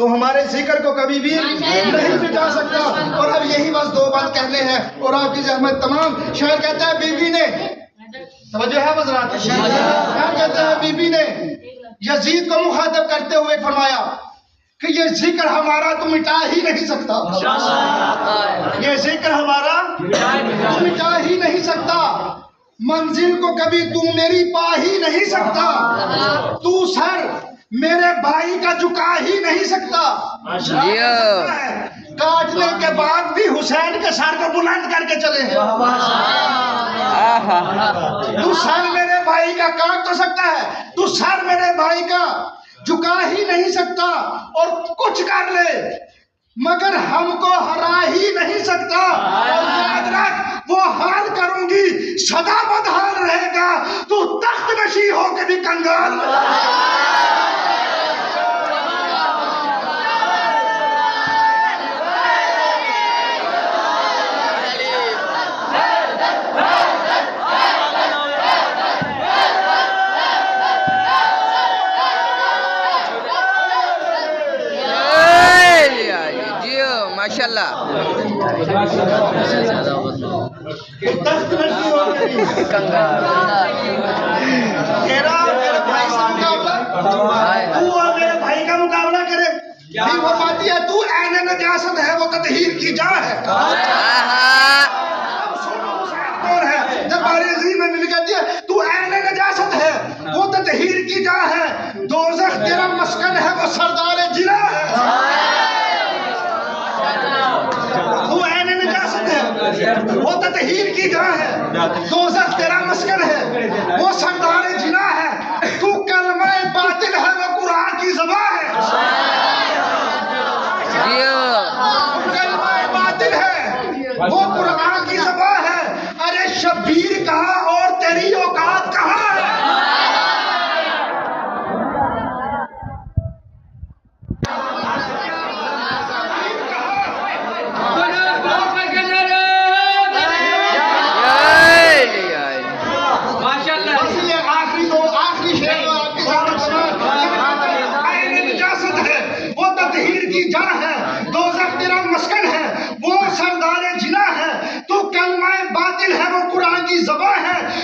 तो हमारे जिक्र को कभी भी नहीं मिटा सकता। और अब यही बस दो बात कहने हैं और आपकी जहमत तमाम। शायर कहता है बीबी ने, समझो है हज़रात, शायर कहता है बीबी ने यजीद को मुखातब करते हुए फरमाया कि ये जिक्र हमारा तो मिटा ही नहीं सकता, ये जिक्र हमारा तो मिटा ही नहीं सकता, मंजिल को कभी तू मेरी पा ही नहीं सकता, तू सर मेरे भाई का झुका ही नहीं सकता, काटने के बाद भी हुसैन के सर को बुलंद करके चले हैं। तू सर मेरे भाई का काट तो सकता है, तू सर मेरे भाई का झुका ही नहीं सकता, और कुछ कर ले मगर हमको हरा ही नहीं सकता। और याद रख वो हाल करूंगी सदा बदहाल रहेगा, तू तख्त नशी होके भी कंगाल। माशाल्लाह मेरे भाई का मुकाबला करे, वो बात है तू ऐन नजासत है वो ततहीर की जा है। कौन है जब बारिज़ी में मिल कहती है तू ऐन नजासत है वो ततहीर की जा है, दोज़ख तेरा मस्कन है वो सरदार जिला है। वो ततहीर की जा है, दोज़ख तेरा मस्कन है वो सरदार जिना है, तू कलमा बातिल है वो कुरान की ज़बान है, कलमा बातिल है वो कुरान की ज़बान है। अरे शब्बीर कहाँ और तेरी औकात कहाँ है?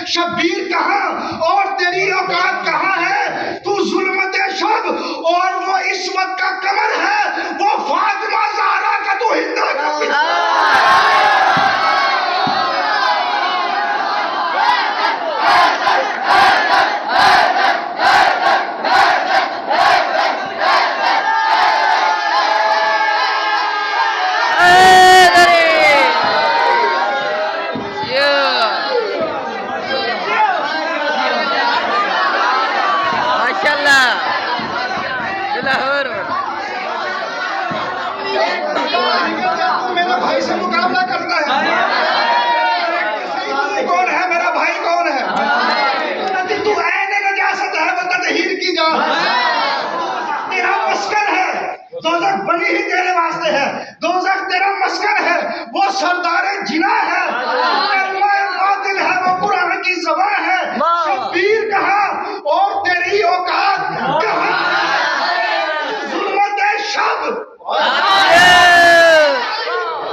शब्बीर कहाँ और तेरी औकात कहाँ है? तू जुल्मत शब और वो इस्मत का कमर है, वो फातिमा ज़हरा का तू हिंदा का भाई से मुकाबला करता है। तू कौन है? मेरा भाई कौन है? तू ऐन नजासत है वो ततहीर की जा, तेरा मस्कन है दोज़ख बनी ही तेरे वास्ते है, दोज़ख तेरा मस्कन है वो सरदार जिना है, कलमा बातिल है वो कुरान की ज़बान है। शब्बीर कहाँ और तेरी औकात कहाँ है? जुल्मत शब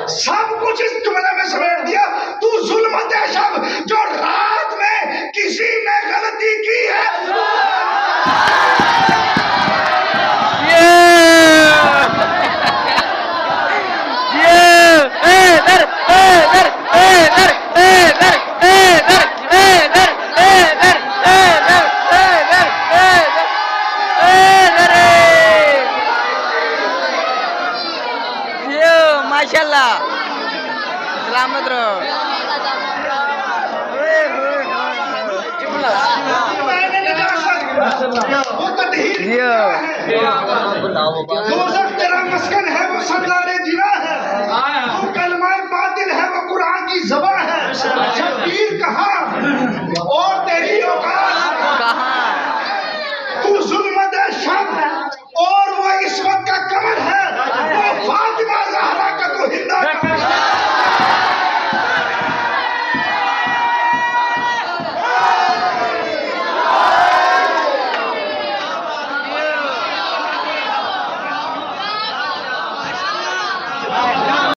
सब कुछ इस जुमले में समेट दिया। तू जुल्मत शब जो रात में किसी ने गलती की है, माशाल्लाह सलामत रहो। वो ततहीर दोज़ख तेरा मस्कन है वो सरदार जिना है, तू कलमा बातिल है वो कुरान की ज़बान है। शब्बीर कहाँ और तेरी औकात कहाँ? तू जुल्मत शब और वो इस्मत का कमर है, वो फातिमा ज़हरा का तू हिंदा माशाल्लाह